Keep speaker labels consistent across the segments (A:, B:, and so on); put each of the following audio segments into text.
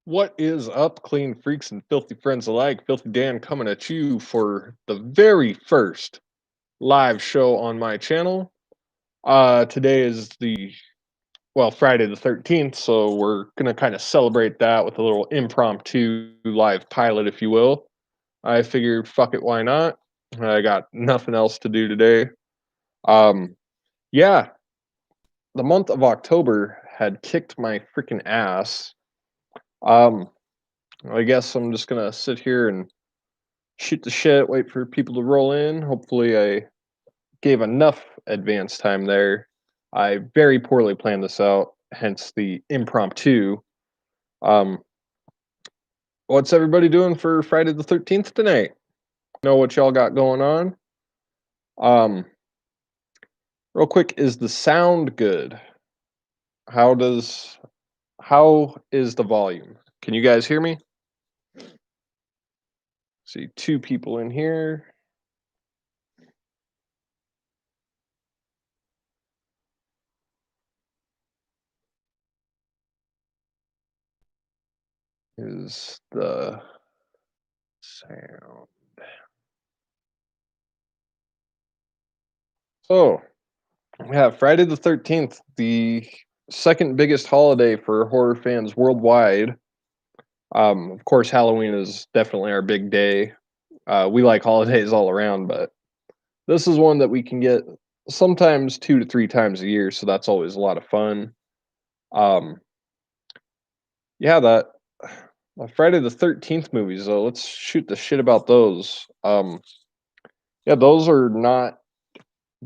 A: What is up, clean freaks and filthy friends alike? Filthy Dan coming at you for the very first live show on my channel. Today is Friday the 13th, so we're gonna kind of celebrate that with a little impromptu live pilot, if you will. I figured, fuck it, why not? I got nothing else to do today. Um, yeah, the month of October had kicked my freaking ass. Um, I guess I'm just gonna sit here and shoot the shit, wait for people to roll in. Hopefully, I gave enough advance time there. I very poorly planned this out, hence the impromptu. Um, what's everybody doing for Friday the 13th tonight? Know what y'all got going on? Um, real quick, is the sound good? How does how is the volume? Can you guys hear me? See two people in here. Is the sound? Oh, yeah, Friday the 13th, the second biggest holiday for horror fans worldwide. Of course, Halloween is definitely our big day. We like holidays all around, but this is one that we can get sometimes 2 to 3 times a year, so that's always a lot of fun. Um, yeah, that Friday the 13th movies, though, let's shoot the shit about those. Yeah, those are not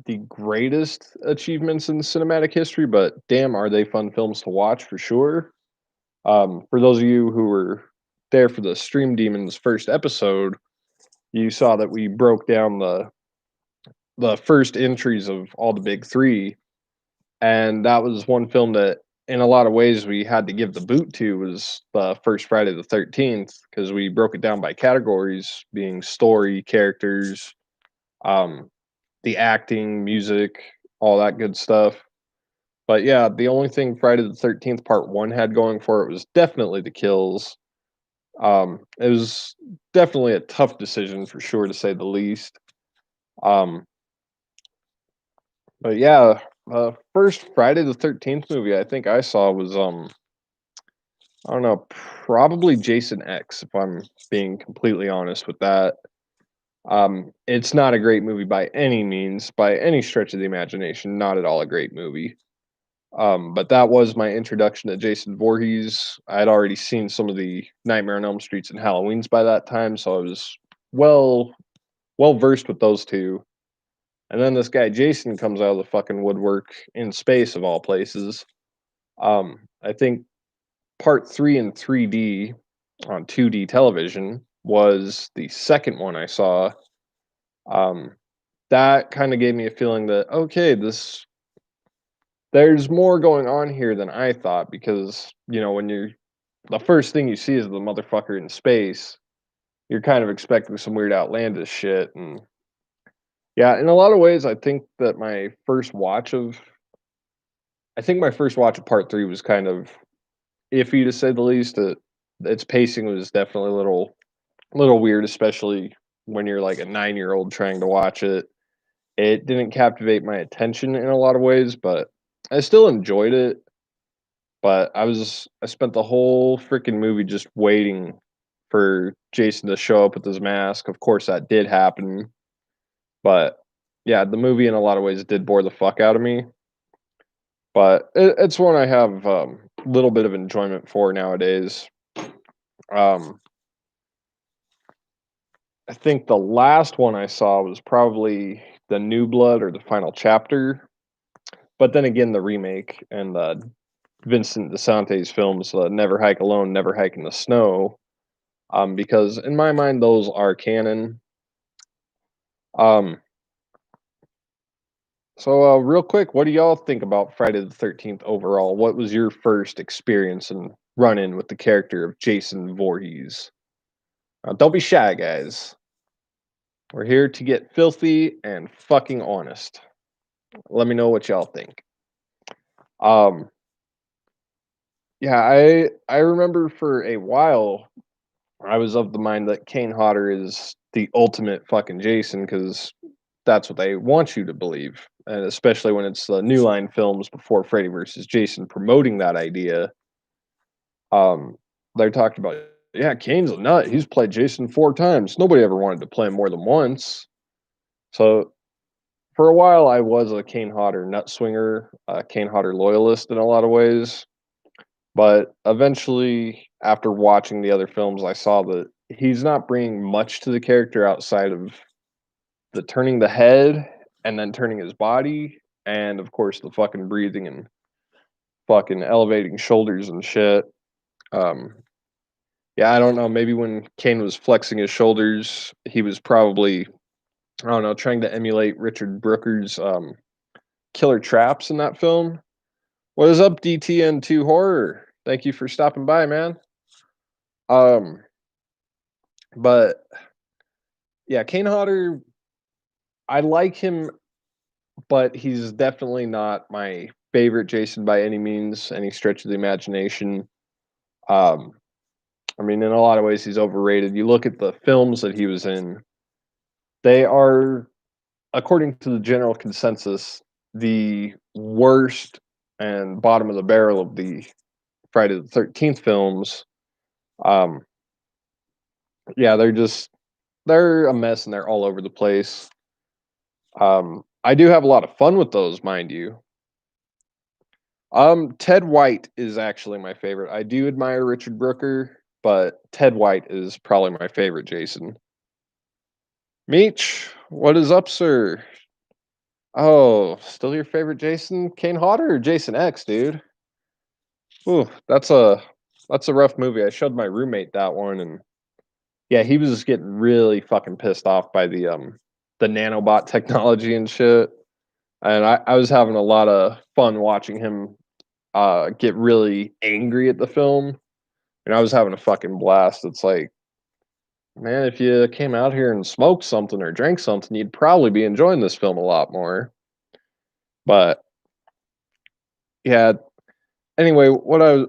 A: the greatest achievements in cinematic history, but damn, are they fun films to watch for sure. For those of you who were there for the Stream Demons first episode, you saw that we broke down the first entries of all the big three, and that was one film that, in a lot of ways, we had to give the boot to was the first Friday the 13th because we broke it down by categories, being story, characters, um, the acting, music, all that good stuff. But yeah, the only thing Friday the 13th Part 1 had going for it was definitely the kills. It was definitely a tough decision for sure, to say the least. Um, but yeah, first Friday the 13th movie I think I saw was I don't know, probably Jason X, if I'm being completely honest with that. It's not a great movie by any means, by any stretch of the imagination, not at all a great movie. But that was my introduction to Jason Voorhees. I had already seen some of the Nightmare on Elm Streets and Halloweens by that time, so I was well well versed with those two. And then this guy Jason comes out of the fucking woodwork in space of all places. I think part 3 in 3D on 2D television was the second one I saw. Um, that kind of gave me a feeling that okay, this there's more going on here than I thought because when you're the first thing you see is the motherfucker in space, you're kind of expecting some weird outlandish shit. And yeah, in a lot of ways, I think my first watch of part 3 was kind of iffy, to say the least. Its pacing was definitely a little weird, especially when you're like a 9-year-old trying to watch it. It didn't captivate my attention in a lot of ways, but I still enjoyed it. But I spent the whole freaking movie just waiting for Jason to show up with his mask. Of course, that did happen, but yeah, the movie in a lot of ways did bore the fuck out of me. But it's one I have little bit of enjoyment for nowadays. Um, I think the last one I saw was probably the New Blood or the Final Chapter. But then again, the remake and the Vincent DeSante's films, Never Hike Alone, Never Hike in the Snow, because in my mind those are canon. Um, so real quick, what do y'all think about Friday the 13th overall? What was your first experience and run in with the character of Jason Voorhees? Don't be shy, guys. We're here to get filthy and fucking honest. Let me know what y'all think. Um, Yeah, I remember for a while, I was of the mind that Kane Hodder is the ultimate fucking Jason because that's what they want you to believe, and especially when it's the New Line films before Freddy versus Jason promoting that idea. Um, they're talking about, yeah, Kane's a nut. He's played Jason 4 times. Nobody ever wanted to play him more than once. So for a while, I was a Kane Hodder nut swinger, a Kane Hodder loyalist in a lot of ways. But eventually, after watching the other films, I saw that he's not bringing much to the character outside of the turning the head and then turning his body, and of course the fucking breathing and fucking elevating shoulders and shit. Um, yeah, I don't know. Maybe when Kane was flexing his shoulders, he was probably, I don't know, trying to emulate Richard Brooker's killer traps in that film. What is up, DTN2 Horror? Thank you for stopping by, man. Um, but yeah, Kane Hodder, I like him, but he's definitely not my favorite Jason by any means, any stretch of the imagination. Um, I mean, in a lot of ways, he's overrated. You look at the films that he was in; they are, according to the general consensus, the worst and bottom of the barrel of the Friday the 13th films. Um, yeah, they're a mess and they're all over the place. I do have a lot of fun with those, mind you. Ted White is actually my favorite. I do admire Richard Brooker, but Ted White is probably my favorite Jason. Meech, what is up, sir? Oh, still your favorite Jason? Kane Hodder or Jason X, dude? Ooh, that's a rough movie. I showed my roommate that one, and yeah, he was just getting really fucking pissed off by the nanobot technology and shit. And I was having a lot of fun watching him get really angry at the film, and I was having a fucking blast. It's like, man, if you came out here and smoked something or drank something, you'd probably be enjoying this film a lot more. But yeah, anyway, I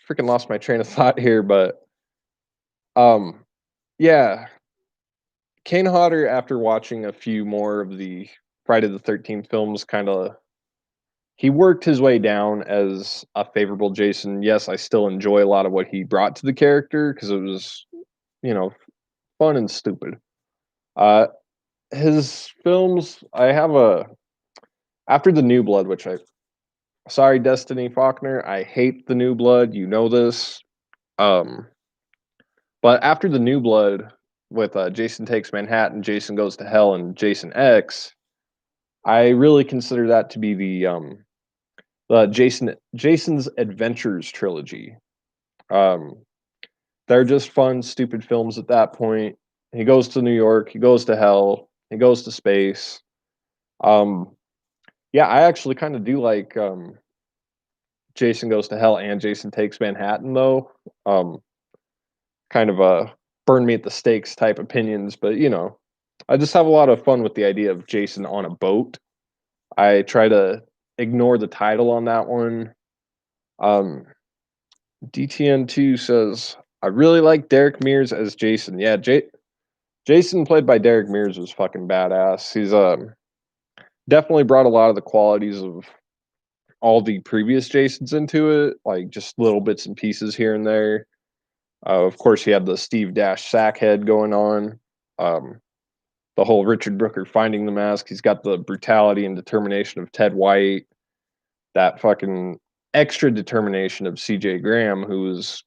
A: freaking lost my train of thought here, but um, yeah, Kane Hodder, after watching a few more of the Friday the 13th films, kind of he worked his way down as a favorable Jason. Yes, I still enjoy a lot of what he brought to the character because it was, you know, fun and stupid. Uh, his films, I have a after the New Blood, which I sorry, Destiny Faulkner, I hate the New Blood. You know this. Um, but after the New Blood, with Jason Takes Manhattan, Jason Goes to Hell, and Jason X, I really consider that to be the Jason's Adventures trilogy. Um, they're just fun, stupid films at that point. He goes to New York, he goes to hell, he goes to space. Um, yeah, I actually kind of do like Jason Goes to Hell and Jason Takes Manhattan, though. Um, kind of burn me at the stakes type opinions, but I just have a lot of fun with the idea of Jason on a boat. I try to ignore the title on that one. Um, DTN2 says, I really like Derek Mears as Jason. Yeah, Jason played by Derek Mears was fucking badass. He's definitely brought a lot of the qualities of all the previous Jasons into it, like just little bits and pieces here and there. Of course, he had the Steve Dash Sackhead going on. Um, the whole Richard Brooker finding the mask. He's got the brutality and determination of Ted White. That fucking extra determination of C.J. Graham, who was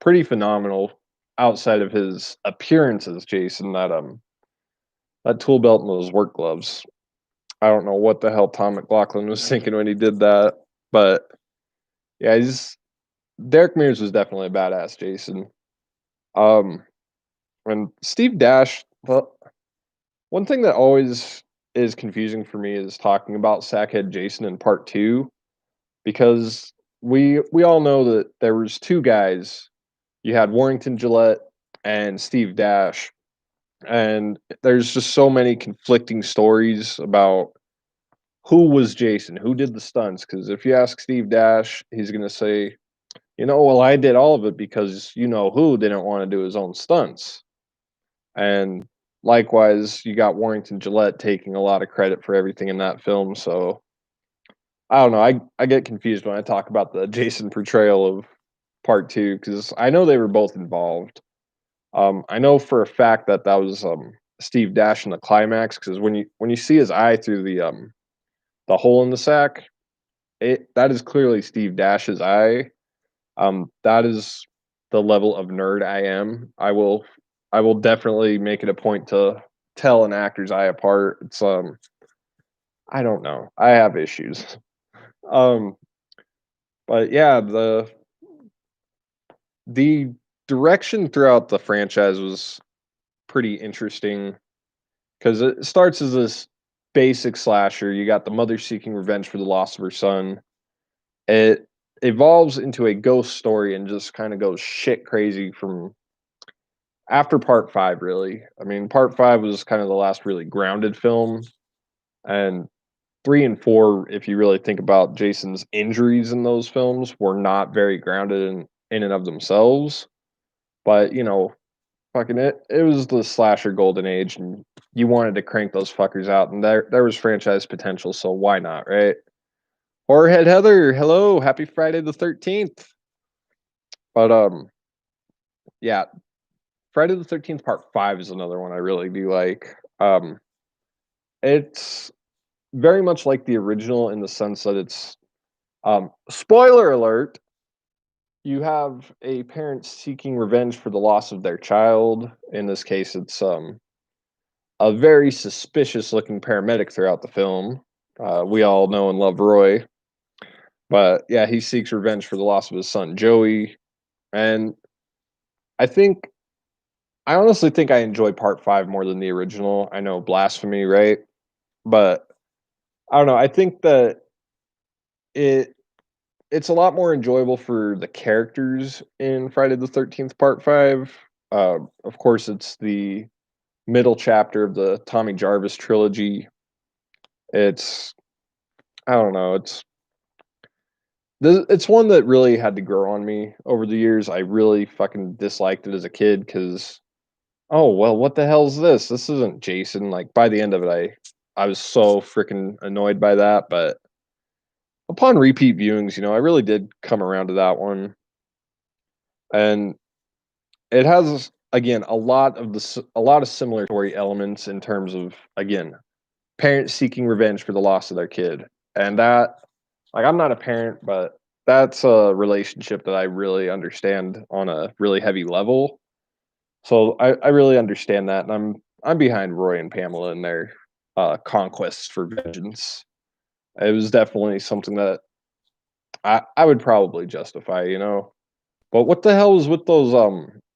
A: pretty phenomenal outside of his appearances. Jason, that tool belt and those work gloves. I don't know what the hell Tom McLaughlin was thinking when he did that, but yeah, he's Derek Mears was definitely a badass Jason. Um, and Steve Dash, well, one thing that always is confusing for me is talking about Sackhead Jason in part two, because we all know that there was two guys. You had Warrington Gillette and Steve Dash, and there's just so many conflicting stories about who was Jason, who did the stunts. Because if you ask Steve Dash, he's gonna say well, I did all of it because who didn't want to do his own stunts. And likewise, you got Warrington Gillette taking a lot of credit for everything in that film. So I don't know. I get confused when I talk about the Jason portrayal of part two because I know they were both involved. I know for a fact that that was Steve Dash in the climax because when you see his eye through the hole in the sack, that is clearly Steve Dash's eye. That is the level of nerd I am. I will definitely make it a point to tell an actor's eye apart. It's I don't know. I have issues. Um, but yeah, the direction throughout the franchise was pretty interesting because it starts as this basic slasher. You got the mother seeking revenge for the loss of her son. It evolves into a ghost story and just kind of goes shit crazy from after part five, really. I mean, part five was kind of the last really grounded film, and three and four, if you really think about Jason's injuries in those films, were not very grounded in and of themselves. But fucking it was the slasher golden age, and you wanted to crank those fuckers out, and there was franchise potential, so why not, right? Horrorhead Heather, hello, happy Friday the 13th. But yeah, Friday the 13th Part 5 is another one I really do like. It's very much like the original in the sense that it's spoiler alert, you have a parent seeking revenge for the loss of their child. In this case, it's a very suspicious looking paramedic throughout the film. We all know and love Roy, but yeah, he seeks revenge for the loss of his son Joey. And I think I honestly think I enjoy part five more than the original. I know blasphemy, right? But I don't know. I think that it it's a lot more enjoyable for the characters in Friday the 13th Part 5. Of course, it's the middle chapter of the Tommy Jarvis trilogy. It's I don't know. It's one that really had to grow on me over the years. I really fucking disliked it as a kid because oh well, what the hell's this? This isn't Jason. Like by the end of it, I was so freaking annoyed by that. But upon repeat viewings, I really did come around to that one, and it has again a lot of similar story elements in terms of again parents seeking revenge for the loss of their kid, and that like I'm not a parent, but that's a relationship that I really understand on a really heavy level. So I really understand that, and I'm behind Roy and Pamela in their conquests for vengeance. It was definitely something that I would probably justify. But what the hell is with those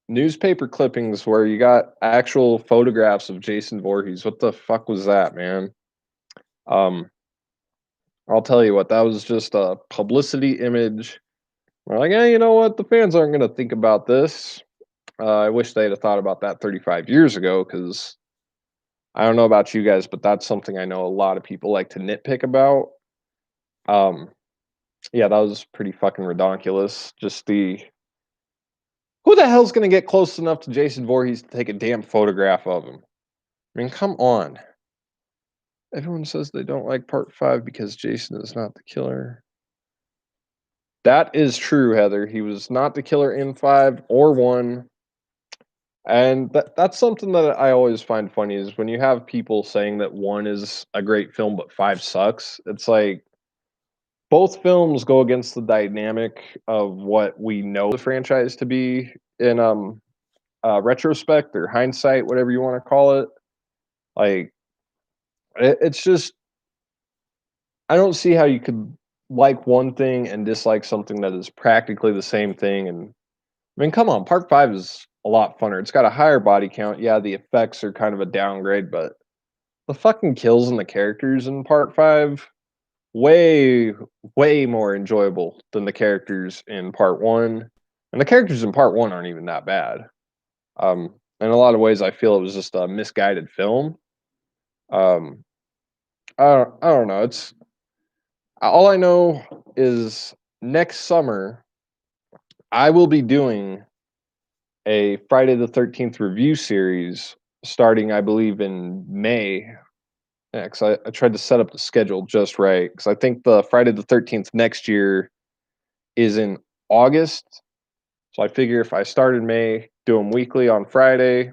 A: newspaper clippings where you got actual photographs of Jason Voorhees? What the fuck was that, man? Um, I'll tell you what, that was just a publicity image. We're like, yeah, you know what? The fans aren't going to think about this. I wish they'd have thought about that 35 years ago because I don't know about you guys, but that's something I know a lot of people like to nitpick about. Um, yeah, that was pretty fucking redonkulous. Just the who the hell's going to get close enough to Jason Voorhees to take a damn photograph of him? I mean, come on. Everyone says they don't like part five because Jason is not the killer. That is true, Heather. He was not the killer in five or one. And that's something that I always find funny is when you have people saying that one is a great film but five sucks. It's like both films go against the dynamic of what we know the franchise to be in retrospect or hindsight, whatever you want to call it. Like it's just I don't see how you could like one thing and dislike something that is practically the same thing. And I mean, come on, Part Five is a lot funner. It's got a higher body count. Yeah, the effects are kind of a downgrade, but the fucking kills and the characters in Part Five way way more enjoyable than the characters in Part One. And the characters in Part One aren't even that bad. In a lot of ways, I feel it was just a misguided film. Um, I don't know. It's all I know is next summer I will be doing a Friday the 13th review series starting, I believe, in May. Yeah, 'cause I tried to set up the schedule just right because I think the Friday the 13th next year is in August. So I figure if I start in May, do them weekly on Friday,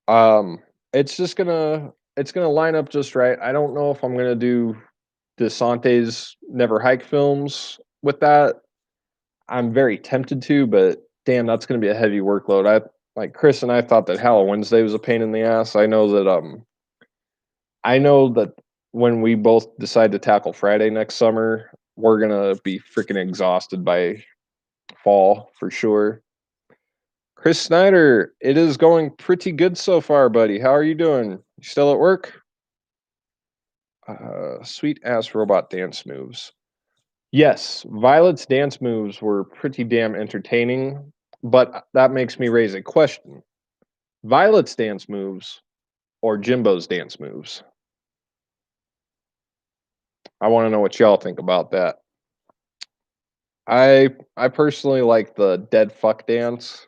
A: um, it's gonna line up just right. I don't know if I'm gonna do DeSante's Never Hike films with that. I'm very tempted to, but damn, that's gonna be a heavy workload. Chris and I thought that Halloween Wednesday was a pain in the ass. I know that when we both decide to tackle Friday next summer, we're gonna be freaking exhausted by fall for sure. Chris Snyder, it is going pretty good so far, buddy. How are you doing? You still at work? Sweet ass robot dance moves. Yes, Violet's dance moves were pretty damn entertaining, but that makes me raise a question. Violet's dance moves or Jimbo's dance moves? I want to know what y'all think about that. I personally like the dead fuck dance.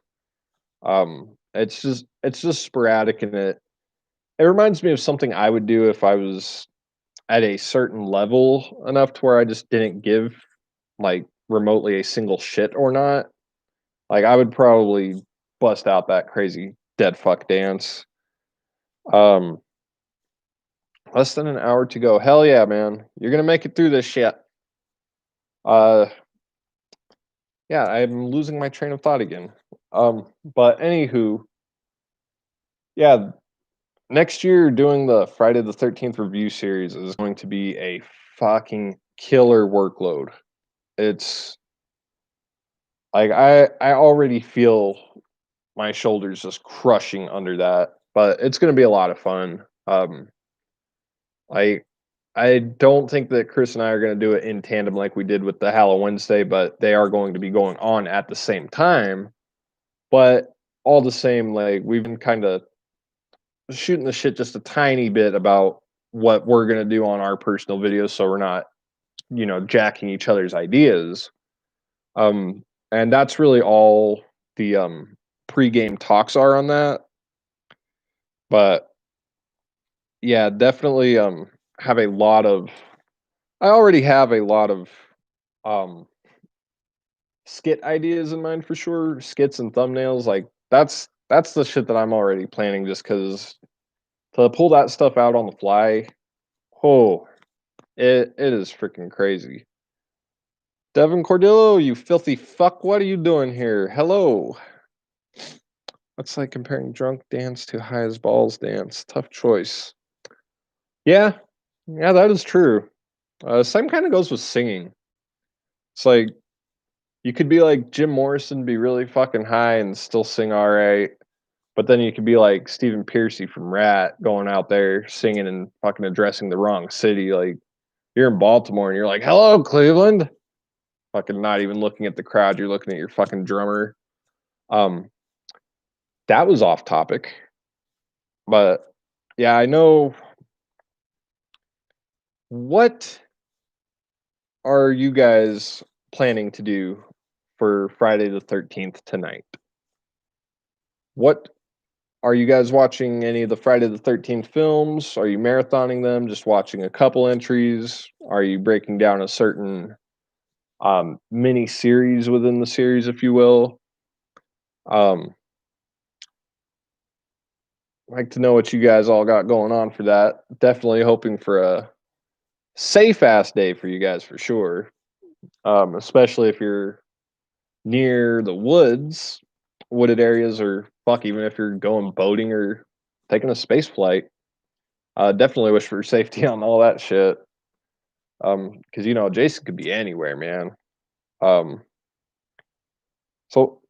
A: It's just sporadic and it reminds me of something I would do if I was at a certain level enough to where I just didn't give like remotely a single shit or not. Like I would probably bust out that crazy dead fuck dance. Um, Less than an hour to go. Hell yeah, man! You're gonna make it through this shit. Uh, yeah, I'm losing my train of thought again. But anywho, yeah, next year doing the Friday the 13th review series is going to be a fucking killer workload. It's like I already feel my shoulders just crushing under that, but it's going to be a lot of fun. I I don't think that Chris and I are going to do it in tandem like we did with the Halloween Wednesday, but they are going to be going on at the same time. But all the same, like we've been kind of shooting the shit just a tiny bit about what we're going to do on our personal videos, so we're not, jacking each other's ideas. Um, and that's really all the pregame talks are on that. But yeah, definitely have a lot of I already have a lot of um skit ideas in mind for sure, skits and thumbnails. Like that's the shit that I'm already planning just cuz to pull that stuff out on the fly, oh, it is freaking crazy. Devin Cordillo, you filthy fuck, what are you doing here? Hello. That's like comparing drunk dance to high as balls dance. Tough choice. Yeah, yeah, that is true. Same kind of goes with singing. It's like you could be like Jim Morrison, be really fucking high and still sing all right. But then you could be like Stephen Piercy from Rat going out there singing and fucking addressing the wrong city. Like you're in Baltimore and you're like, hello, Cleveland. Fucking not even looking at the crowd. You're looking at your fucking drummer. Um, that was off topic. But yeah, I know. What are you guys planning to do for Friday the 13th tonight? What are you guys watching any of the Friday the 13th films? Are you marathoning them? Just watching a couple entries? Are you breaking down a certain mini series within the series, if you will? Um, I'd like to know what you guys all got going on for that. Definitely hoping for a safe ass day for you guys for sure. Especially if you're near the woods, wooded areas, or fuck, even if you're going boating or taking a space flight. Definitely wish for safety on all that shit. Because Jason could be anywhere, man. Um, so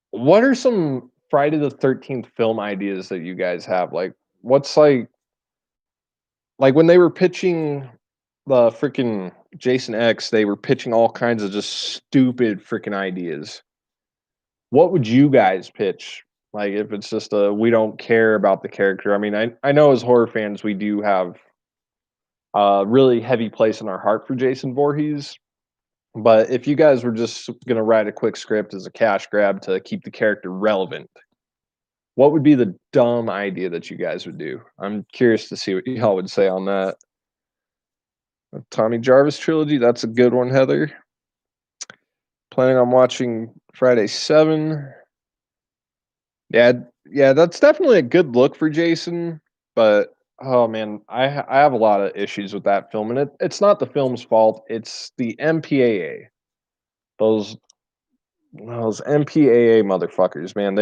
A: what are some Friday the 13th film ideas that you guys have? Like, what's like when they were pitching the freaking Jason X, they were pitching all kinds of just stupid freaking ideas. What would you guys pitch? Like, if it's just a we don't care about the character. I mean, I know as horror fans we do have a really heavy place in our heart for Jason Voorhees. But if you guys were just gonna write a quick script as a cash grab to keep the character relevant, what would be the dumb idea that you guys would do? I'm curious to see what y'all would say on that. Tommy Jarvis trilogy, that's a good one, Heather. Planning on watching Friday 7. Yeah, yeah, that's definitely a good look for Jason, but oh man, I have a lot of issues with that film, and it's not the film's fault. It's the MPAA. Those those MPAA motherfuckers, man.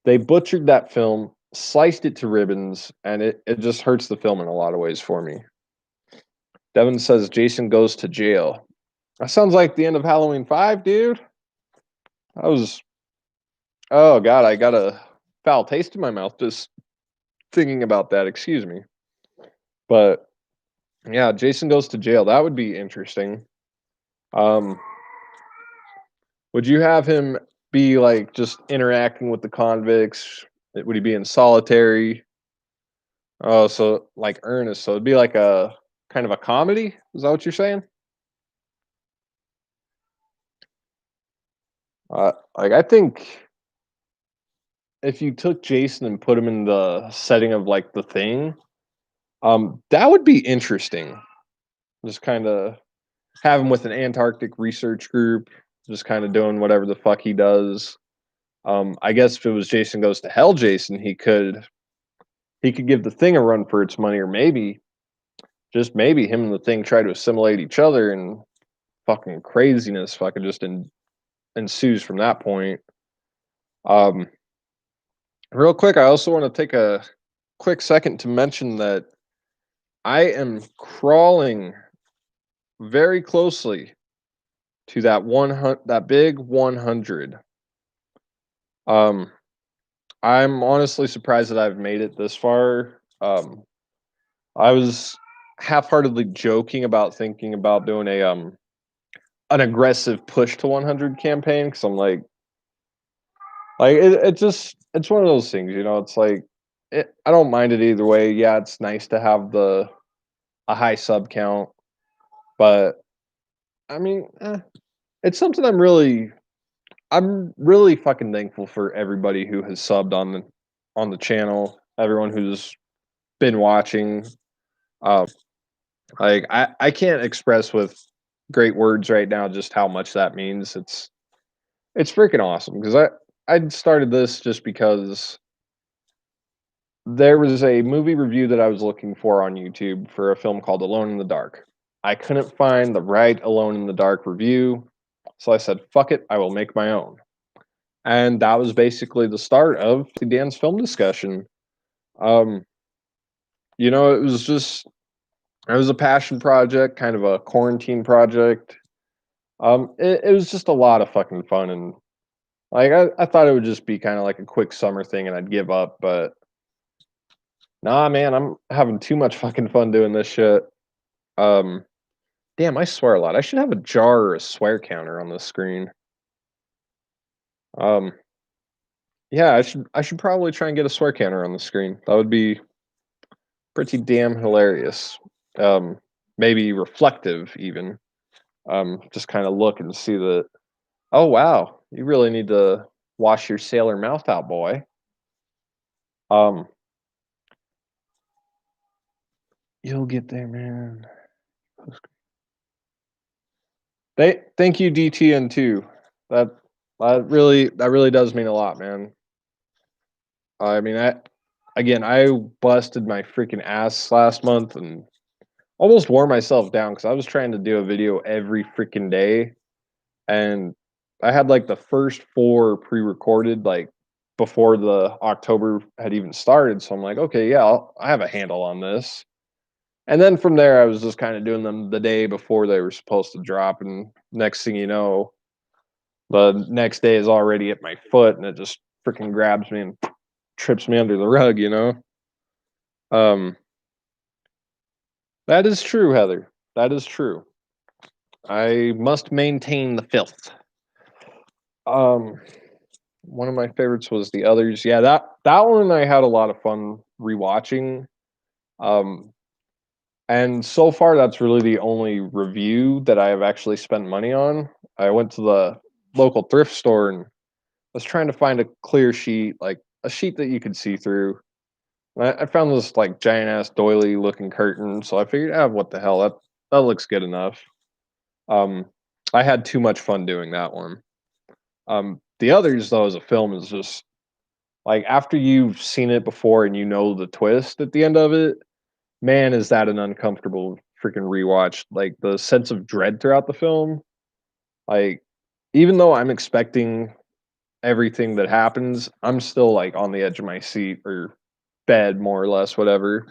A: They butchered that film, sliced it to ribbons, and it just hurts the film in a lot of ways for me. Devin says Jason goes to jail. That sounds like the end of Halloween 5, dude. I was oh god, I got a foul taste in my mouth just thinking about that. Excuse me. But yeah, Jason goes to jail. That would be interesting. Um, would you have him be like just interacting with the convicts? Would he be in solitary? Oh, so like earnest. So it'd be like a kind of a comedy. Is that what you're saying? Like I think if you took Jason and put him in the setting of like the thing, that would be interesting. Just kind of have him with an Antarctic research group, just kind of doing whatever the fuck he does. I guess if it was Jason Goes to Hell, Jason, he could give the thing a run for its money, or maybe just maybe him and the thing try to assimilate each other, and fucking craziness fucking just ensues from that point. Um, real quick, I also want to take a quick second to mention that I am crawling very closely to that big 100. Um, I'm honestly surprised that I've made it this far. I was half-heartedly joking about thinking about doing a an aggressive push to 100 campaign because I'm like it just it's one of those things, you know. It's like I don't mind it either way. Yeah, it's nice to have the a high sub count, but I mean, it's something I'm really fucking thankful for everybody who has subbed on the channel, everyone who's been watching. Um, like I can't express with great words right now just how much that means. It's freaking awesome because I started this just because there was a movie review that I was looking for on YouTube for a film called Alone in the Dark. I couldn't find the right Alone in the Dark review, so I said, "Fuck it, I will make my own." And that was basically the start of Dan's film discussion. Um, it was just it was a passion project, kind of a quarantine project. It was just a lot of fucking fun, and like I thought it would just be kind of like a quick summer thing, and I'd give up. But nah, man, I'm having too much fucking fun doing this shit. Um, damn, I swear a lot. I should have a jar or a swear counter on the screen. Um, yeah, I should probably try and get a swear counter on the screen. That would be pretty damn hilarious. Um, maybe reflective even. Just kind of look and see that. Oh wow, you really need to wash your sailor mouth out, boy. Um, you'll get there, man. Thank you, DTN too. That that really does mean a lot, man. I mean, I busted my freaking ass last month and almost wore myself down because I was trying to do a video every freaking day, and I had like the first four pre-recorded like before the October had even started. So I'm like, okay, yeah, I have a handle on this. And then from there, I was just kind of doing them the day before they were supposed to drop, and next thing you know, the next day is already at my foot, and it just freaking grabs me and trips me under the rug. Um, that is true, Heather. That is true. I must maintain the filth. Um, one of my favorites was The Others. Yeah, that one I had a lot of fun rewatching. Um, And so far, that's really the only review that I have actually spent money on. I went to the local thrift store and was trying to find a clear sheet, like a sheet that you could see through. And I found this like giant ass doily looking curtain, so I figured, ah, what the hell, that looks good enough. Um, I had too much fun doing that one. The others, though, as a film, is just like after you've seen it before and you know the twist at the end of it, man, is that an uncomfortable freaking rewatch. Like the sense of dread throughout the film, like even though I'm expecting everything that happens, I'm still like on the edge of my seat or bed, more or less, whatever.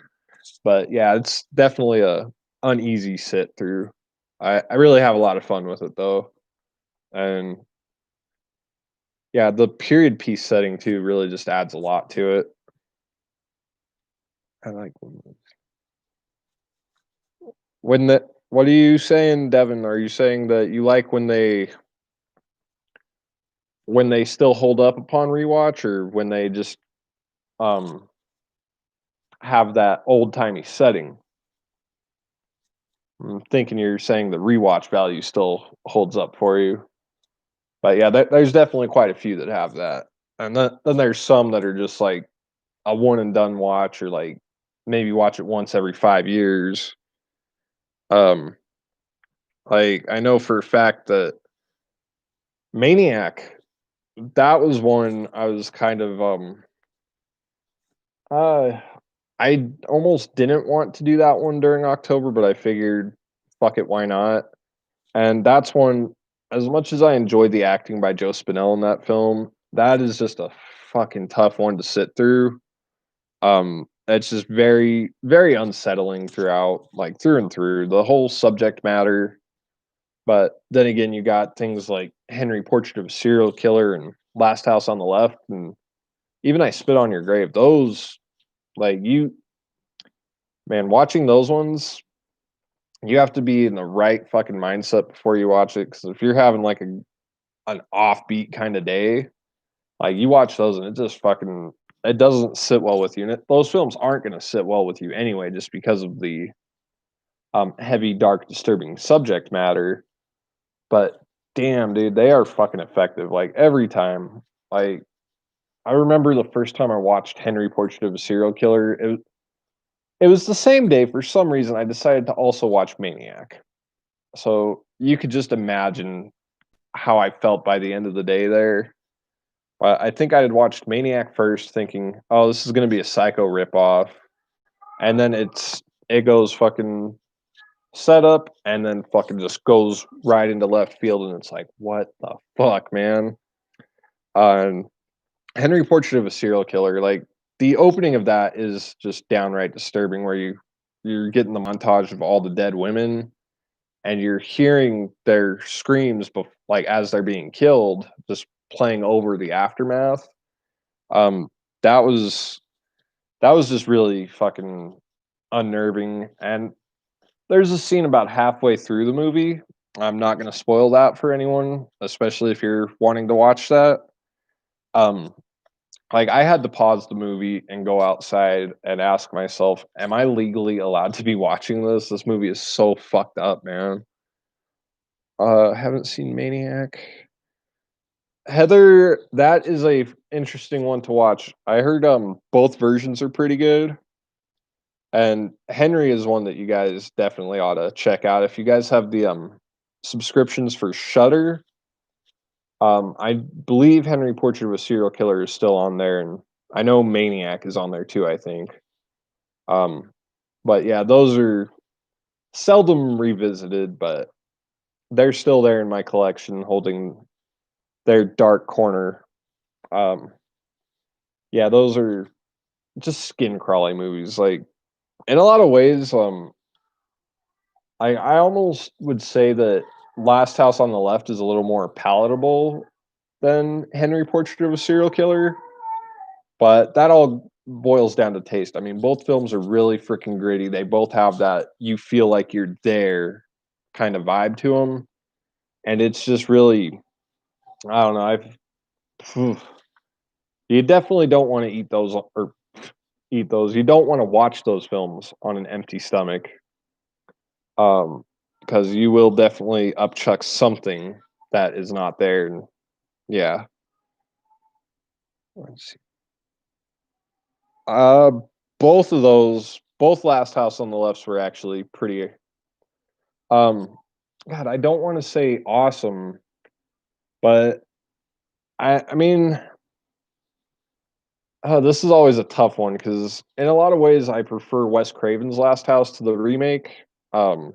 A: But yeah, it's definitely a uneasy sit through. I really have a lot of fun with it though, and yeah, the period piece setting too really just adds a lot to it. I like when the what are you saying, Devin? Are you saying that you like when they still hold up upon rewatch, or when they just um have that old timey setting? I'm thinking you're saying the rewatch value still holds up for you, but yeah, there's definitely quite a few that have that, and then there's some that are just like a one and done watch, or like maybe watch it once every 5 years. Um, like I know for a fact that Maniac, that was one I was kind of uh I almost didn't want to do that one during October, but I figured fuck it, why not? And that's one, as much as I enjoyed the acting by Joe Spinell in that film, that is just a fucking tough one to sit through. It's just very, very unsettling throughout, like through and through, the whole subject matter. But then again, you got things like Henry Portrait of a Serial Killer and Last House on the Left, and even I Spit on Your Grave. Those, like you, man, watching those ones, you have to be in the right fucking mindset before you watch it. Because if you're having like an offbeat kind of day, like you watch those and it just fucking it doesn't sit well with you. And those films aren't going to sit well with you anyway, just because of the heavy, dark, disturbing subject matter. But damn, dude, they are fucking effective. Like every time, like I remember the first time I watched Henry Portrait of a Serial Killer. It was the same day for some reason I decided to also watch Maniac. So you could just imagine how I felt by the end of the day there. I think I had watched Maniac first, thinking, "Oh, this is gonna be a Psycho ripoff," and then it goes fucking setup, and then fucking just goes right into left field, and it's like, "What the fuck, man?" And Henry Portrait of a Serial Killer, like the opening of that is just downright disturbing, where you're getting the montage of all the dead women, and you're hearing their screams, like as they're being killed, just playing over the aftermath. Um, that was that was just really fucking unnerving. And there's a scene about halfway through the movie. I'm not going to spoil that for anyone, especially if you're wanting to watch that. Um, like I had to pause the movie and go outside and ask myself, "Am I legally allowed to be watching this? This movie is so fucked up, man." Haven't seen Maniac. Heather, that is a interesting one to watch. I heard both versions are pretty good. And Henry is one that you guys definitely ought to check out. If you guys have the subscriptions for Shudder, I believe Henry Portrait of a Serial Killer is still on there, and I know Maniac is on there too, I think. Um, but yeah, those are seldom revisited, but they're still there in my collection, holding their dark corner. Um, yeah, those are just skin crawling movies. Like in a lot of ways, I almost would say that Last House on the Left is a little more palatable than Henry Portrait of a Serial Killer, but that all boils down to taste. I mean, both films are really freaking gritty. They both have that you feel like you're there kind of vibe to them, and it's just really I don't know. You definitely don't want to eat those or eat those. You don't want to watch those films on an empty stomach. um, because you will definitely upchuck something that is not there, and yeah. Let's see. Uh, both Last House on the Lefts were actually pretty, um God, I don't wanna say awesome, but I mean, this is always a tough one because in a lot of ways, I prefer Wes Craven's Last House to the remake, um,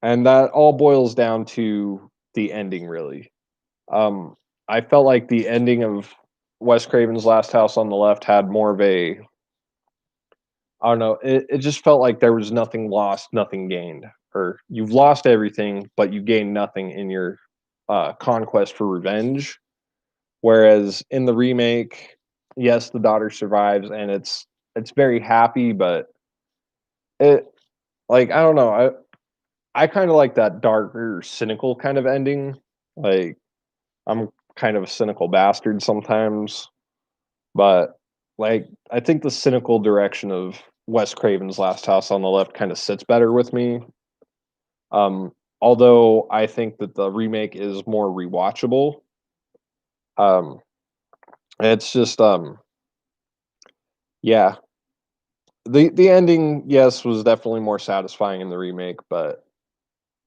A: and that all boils down to the ending, really. Um, I felt like the ending of Wes Craven's Last House on the Left had more of a, I don't know, it just felt like there was nothing lost, nothing gained, or you've lost everything, but you gain nothing in your, conquest for revenge. Whereas in the remake, yes, the daughter survives and it's very happy, but it, like, I don't know, I kinda like that darker, cynical kind of ending. Like, I'm kind of a cynical bastard sometimes, but, like, I think the cynical direction of Wes Craven's Last House on the Left kinda sits better with me. Although I think that the remake is more rewatchable. Um, it's just, yeah. The ending, yes, was definitely more satisfying in the remake, but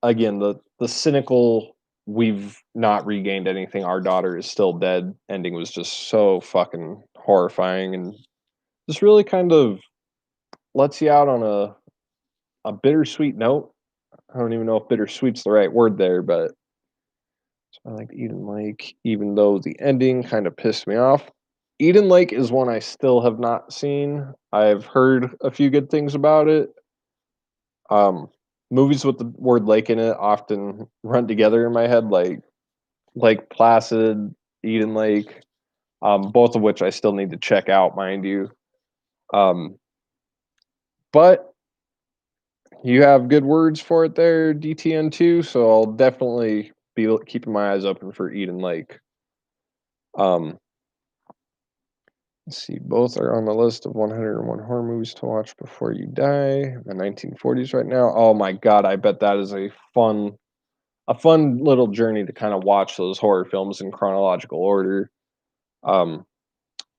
A: again, the cynical, "We've not regained anything, our daughter is still dead" ending was just so fucking horrifying and just really kind of lets you out on a bittersweet note. I don't even know if bittersweet's the right word there, but I like Eden Lake, even though the ending kind of pissed me off. Eden Lake is one I still have not seen. I've heard a few good things about it. Um, Movies with the word lake in it often run together in my head, like Lake Placid, Eden Lake, both of which I still need to check out, mind you. Um, but you have good words for it there, DTN two, so I'll definitely be keeping my eyes open for Eden Lake. Um, let's see, both are on the list of 101 horror movies to watch before you die. The 1940s right now. Oh my god, I bet that is a fun little journey to kind of watch those horror films in chronological order. Um,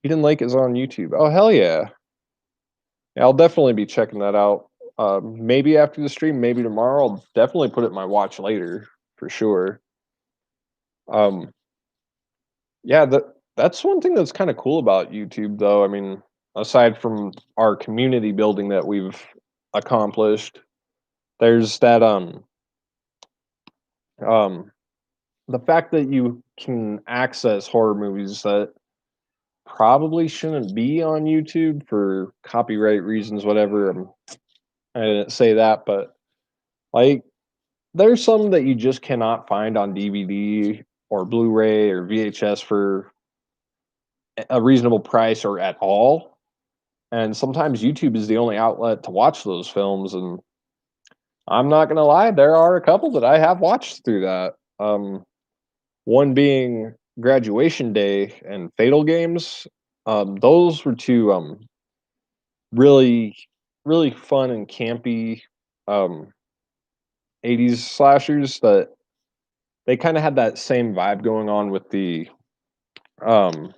A: Eden Lake is on YouTube. Oh hell yeah! Yeah, I'll definitely be checking that out. Maybe after the stream, maybe tomorrow. I'll definitely put it in my watch later for sure. Um, yeah, that's one thing that's kind of cool about YouTube, though. I mean, aside from our community building that we've accomplished, there's that um the fact that you can access horror movies that probably shouldn't be on YouTube for copyright reasons, whatever. I didn't say that, but like there's some that you just cannot find on DVD or Blu-ray or VHS for a reasonable price or at all. And sometimes YouTube is the only outlet to watch those films. And I'm not gonna lie, there are a couple that I have watched through that. One being Graduation Day and Fatal Games. Those were two really, really fun and campy um 80s slashers that they kind of had that same vibe going on with um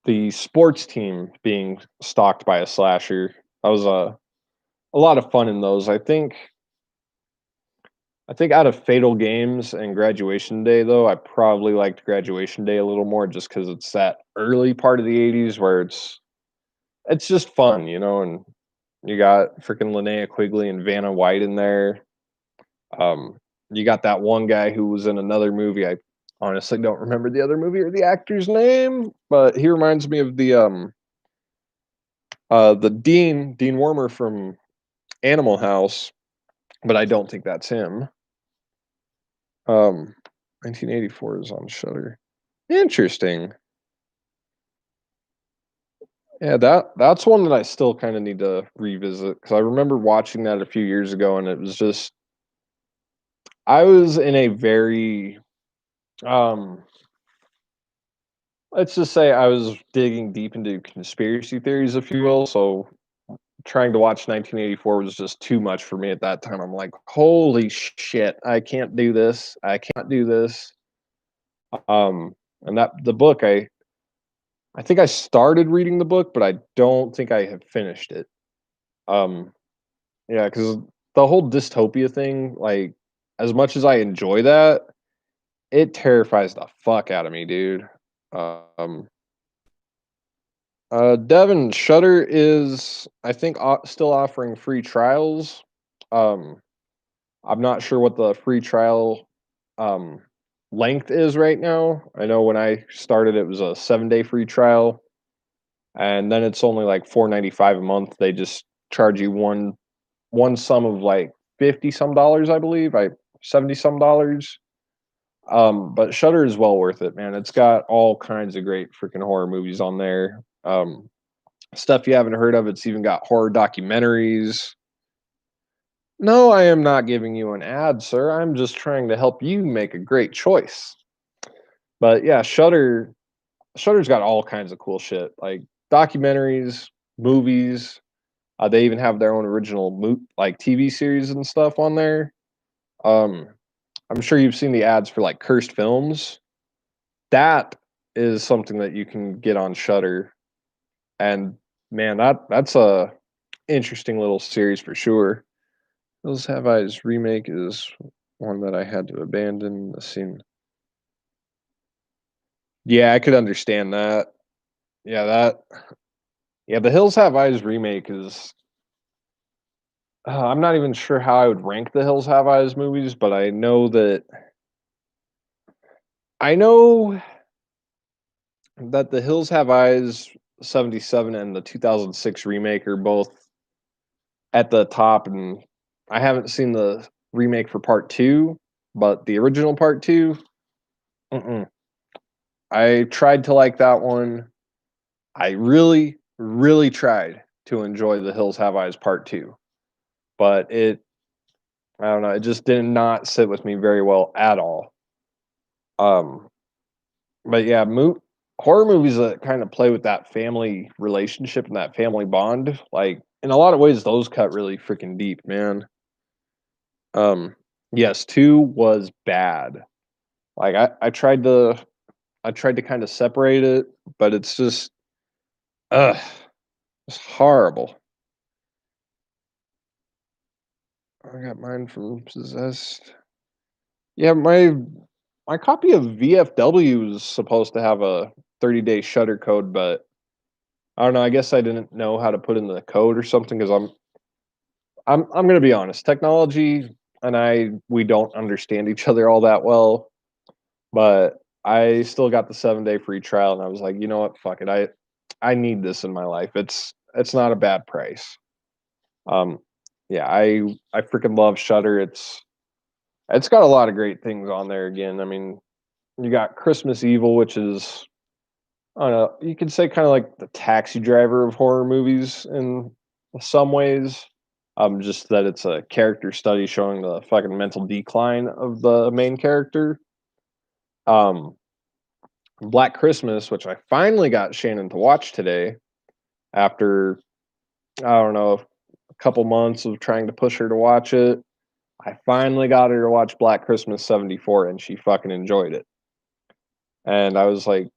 A: the sports team being stalked by a slasher. That was a lot of fun in those. I think out of Fatal Games and Graduation Day though, I probably liked Graduation Day a little more just cuz it's that early part of the 80s where it's just fun, and you got freaking Linnea Quigley and Vanna White in there. Um, you got that one guy who was in another movie. I honestly don't remember the other movie or the actor's name, but he reminds me of the Dean Wormer from Animal House, but I don't think that's him. 1984 is on Shutter. Interesting. Yeah, that's one that I still kind of need to revisit because I remember watching that a few years ago, and it was just I was in a very um let's just say I was digging deep into conspiracy theories, if you will. So trying to watch 1984 was just too much for me at that time. I'm like, "Holy shit, I can't do this. I can't do this." And that the book, I think I started reading the book, but I don't think I have finished it. Um, yeah, because the whole dystopia thing, like, as much as I enjoy that, it terrifies the fuck out of me, dude. Um, Devin, Shutter is, I think, still offering free trials. Um, I'm not sure what the free trial um, length is right now. I know when I started, it was a 7-day free trial, and then it's only like 4.95 a month. They just charge you one sum of like 50 some dollars, I believe, 70 some dollars. But Shutter is well worth it, man. It's got all kinds of great freaking horror movies on there. Stuff you haven't heard of. It's even got horror documentaries. No, I am not giving you an ad, sir. I'm just trying to help you make a great choice. But yeah, Shutter's got all kinds of cool shit, like documentaries, movies. They even have their own original like TV series and stuff on there. Um, I'm sure you've seen the ads for like cursed films. That is something that you can get on Shutter, and man, that's a interesting little series for sure. Those Have Eyes remake is one that I had to abandon. The scene. Yeah, I could understand that. Yeah, that. Yeah, the Hills Have Eyes remake is. I'm not even sure how I would rank the Hills Have Eyes movies, but I know that the Hills Have Eyes 77 and the 2006 remake are both at the top, and I haven't seen the remake for part 2, but the original part 2, mm-mm. I tried to like that one. I really, really tried to enjoy The Hills Have Eyes Part 2, but I don't know, it just did not sit with me very well at all. Um, but yeah, horror movies that kind of play with that family relationship and that family bond, like, in a lot of ways, those cut really freaking deep, man. Um, yes, 2 was bad. Like, I tried to kinda separate it, but it's just, ugh, it's horrible. I got mine from Possessed. Yeah, my copy of VFW is supposed to have a 30-day shutter code, but I don't know, I guess I didn't know how to put in the code or something. Because I'm gonna be honest, technology and we don't understand each other all that well, but I still got the 7-day free trial, and I was like, "You know what? Fuck it. I need this in my life. It's not a bad price." Um, yeah, I freaking love Shutter. It's got a lot of great things on there again. I mean, you got Christmas Evil, which is, I don't know, you could say kinda like the Taxi Driver of horror movies in some ways. Just that it's a character study showing the fucking mental decline of the main character. Um, Black Christmas, which I finally got Shannon to watch today after, I don't know, a couple months of trying to push her to watch it. I finally got her to watch Black Christmas '74, and she fucking enjoyed it. And I was like,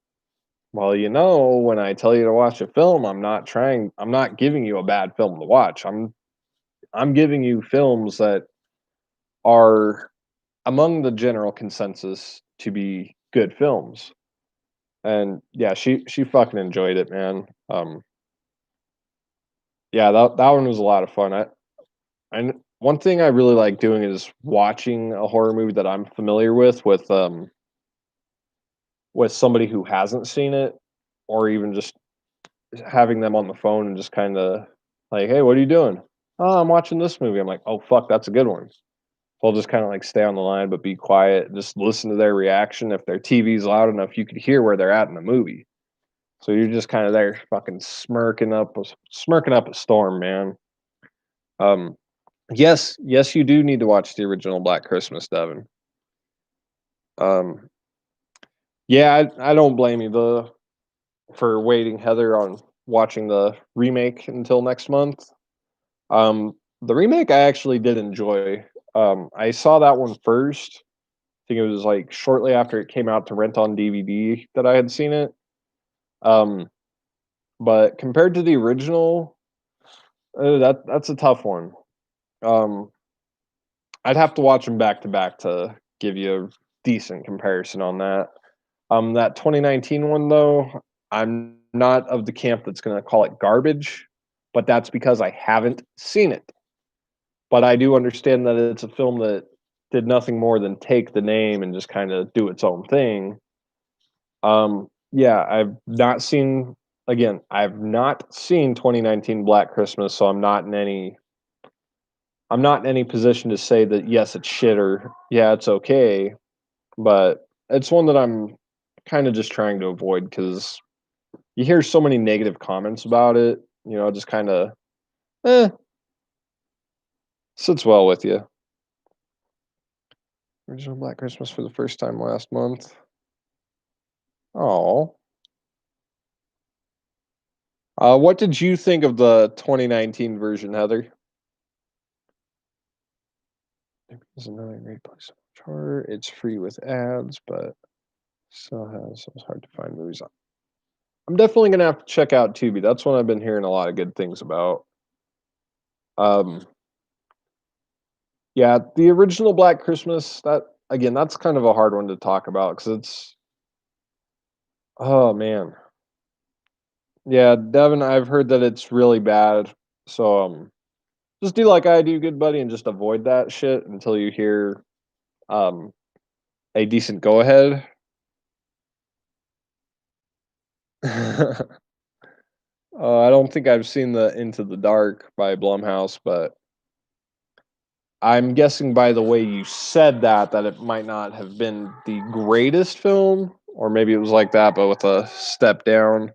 A: "Well, when I tell you to watch a film, I'm not giving you a bad film to watch. I'm giving you films that are among the general consensus to be good films." And yeah, she fucking enjoyed it, man. Yeah, that one was a lot of fun. And one thing I really like doing is watching a horror movie that I'm familiar with somebody who hasn't seen it, or even just having them on the phone and just kinda like, "Hey, what are you doing?" "Oh, I'm watching this movie." I'm like, "Oh, fuck, that's a good one." So I'll just kinda, like, stay on the line, but be quiet, and just listen to their reaction. If their TV's loud enough, you could hear where they're at in the movie. So you're just kinda there fucking smirking up a storm, man. Um, yes, you do need to watch the original Black Christmas, Devin. Um, yeah, I don't blame you, for waiting, Heather, on watching the remake until next month. The remake I actually did enjoy. I saw that one first. I think it was, like, shortly after it came out to rent on DVD that I had seen it. Um, but compared to the original, that's a tough one. Um, I'd have to watch them back to back to give you a decent comparison on that. That 2019 one though, I'm not of the camp that's gonna call it garbage, but that's because I haven't seen it. But I do understand that it's a film that did nothing more than take the name and just kinda do its own thing. Yeah, I've not seen 2019 Black Christmas, so I'm not in any position to say that, yes, it's shit or, yeah, it's okay, but it's one that I'm kinda just trying to avoid because you hear so many negative comments about it, it just kinda, eh, sits well with you. Original Black Christmas for the first time last month. Oh, what did you think of the 2019 version, Heather? There's another great place to watch horror. It's free with ads, but still has some hard to find movies on. I'm definitely gonna have to check out Tubi. That's one I've been hearing a lot of good things about. Um, yeah, the original Black Christmas, that's kind of a hard one to talk about because oh man. Yeah, Devin, I've heard that it's really bad. So just do like I do, good buddy, and just avoid that shit until you hear um a decent go ahead. I don't think I've seen the Into the Dark by Blumhouse, but I'm guessing by the way you said that it might not have been the greatest film, or maybe it was like that, but with a step down.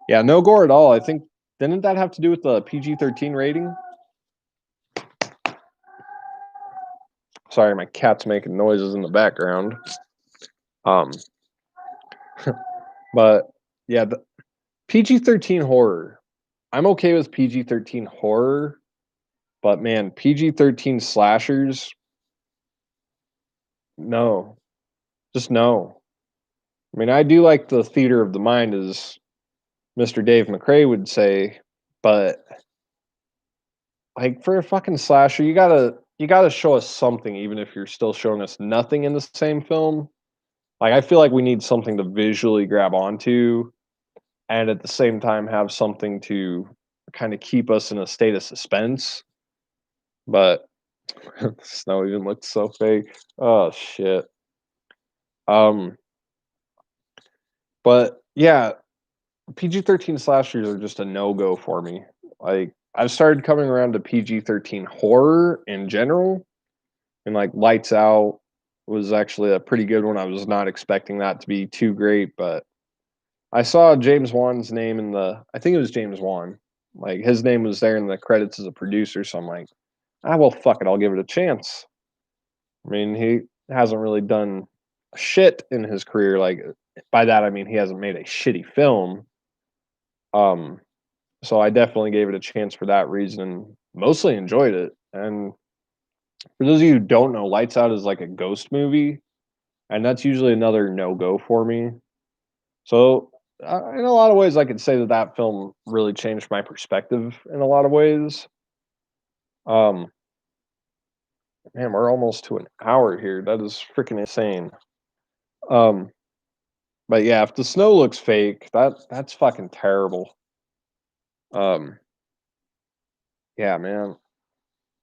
A: Yeah, no gore at all. I think didn't that have to do with the PG-13 rating? Sorry, my cat's making noises in the background. Um, but yeah, the PG-13 horror. I'm okay with PG-13 horror, but man, PG-13 slashers, no, just no. I mean, I do like the theater of the mind, as Mr. Dave McRae would say, but like for a fucking slasher, you gotta show us something, even if you're still showing us nothing in the same film. Like I feel like we need something to visually grab onto, and at the same time have something to kind of keep us in a state of suspense. But snow even looks so fake. Oh shit. Um, but yeah, PG-13 slashers are just a no-go for me. Like, I've started coming around to PG-13 horror in general, and, like, Lights Out was actually a pretty good one. I was not expecting that to be too great, but I saw James Wan's name in I think it was James Wan. Like, his name was there in the credits as a producer, so I'm like, "Ah, well, fuck it, I'll give it a chance." I mean, he hasn't really done shit in his career, like, by that I mean he hasn't made a shitty film. Um, so I definitely gave it a chance for that reason. Mostly enjoyed it. And for those of you who don't know, Lights Out is like a ghost movie, and that's usually another no go for me. So in a lot of ways, I could say that that film really changed my perspective in a lot of ways. Um, Man, we're almost to an hour here. That is freaking insane. Um, but yeah, if the snow looks fake, that's fucking terrible. Um, yeah, man.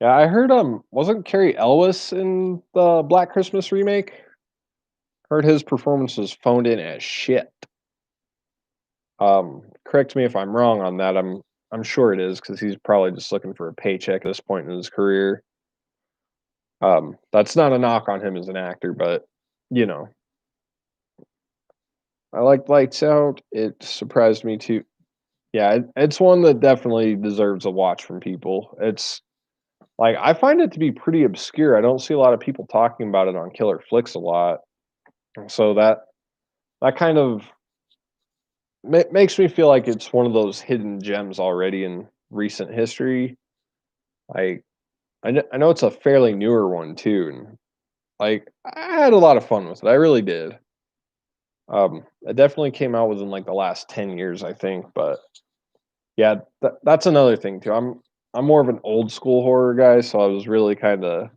A: Yeah, I heard wasn't Carrie Elwes in the Black Christmas remake? Heard his performance was phoned in as shit. Correct me if I'm wrong on that. I'm sure it is because he's probably just looking for a paycheck at this point in his career. That's not a knock on him as an actor, but you know, I liked Lights Out. It surprised me too. Yeah, it's one that definitely deserves a watch from people. It's like I find it to be pretty obscure. I don't see a lot of people talking about it on Killer Flicks a lot. So that kind of makes me feel like it's one of those hidden gems already in recent history. Like, I know it's a fairly newer one too, and, like, I had a lot of fun with it, I really did. It definitely came out within, like, the last 10 years, I think, but, yeah, that's another thing too. I'm more of an old school horror guy, so I was really kinda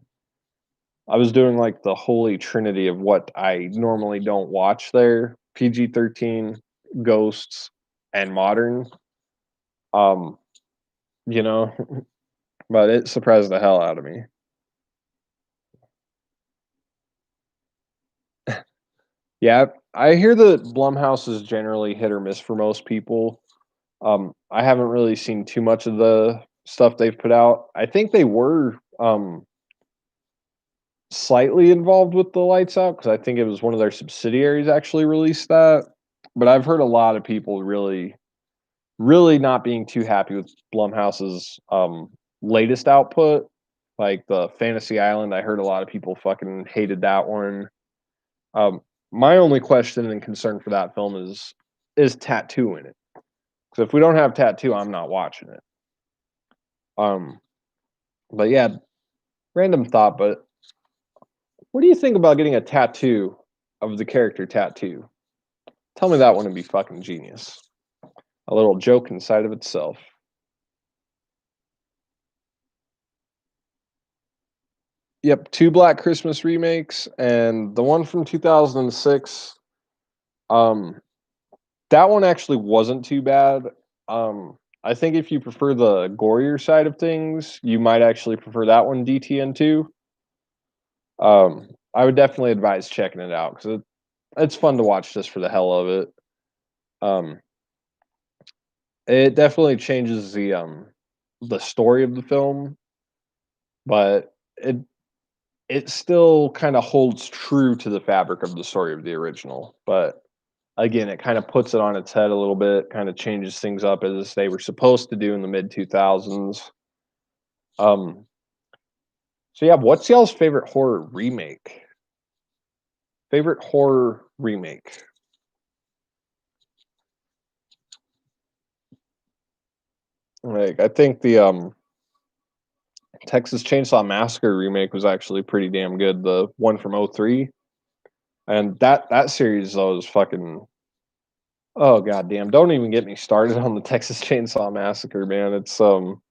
A: I was doing, like, the holy trinity of what I normally don't watch there: PG-13, ghosts, and modern, um, you know? But it surprised the hell out of me. Yeah, I hear that Blumhouse is generally hit or miss for most people. I haven't really seen too much of the stuff they've put out. I think they were, slightly involved with the Lights Out because I think it was one of their subsidiaries actually released that, but I've heard a lot of people really not being too happy with Blumhouse's, latest output, like the Fantasy Island. I heard a lot of people fucking hated that one. Um, my only question and concern for that film is Tattoo in it? Because if we don't have Tattoo, I'm not watching it. Um, but yeah, random thought, but what do you think about getting a tattoo of the character Tattoo? Tell me that wouldn't be fucking genius. A little joke inside of itself. Yep, 2 Black Christmas remakes, and the one from 2006, um, that one actually wasn't too bad. I think if you prefer the gorier side of things, you might actually prefer that one, DTN2. I would definitely advise checking it out 'cause it's fun to watch just for the hell of it. Um, it definitely changes the story of the film, but it still kinda holds true to the fabric of the story of the original, but again, it kinda puts it on its head a little bit, kinda changes things up as they were supposed to do in the mid-2000s. Um, so yeah, what's y'all's favorite horror remake? Favorite horror remake? Like, I think the, Texas Chainsaw Massacre remake was actually pretty damn good, the one from '03, and that series, though, is fucking oh, goddamn, don't even get me started on the Texas Chainsaw Massacre, man, it's, whoo,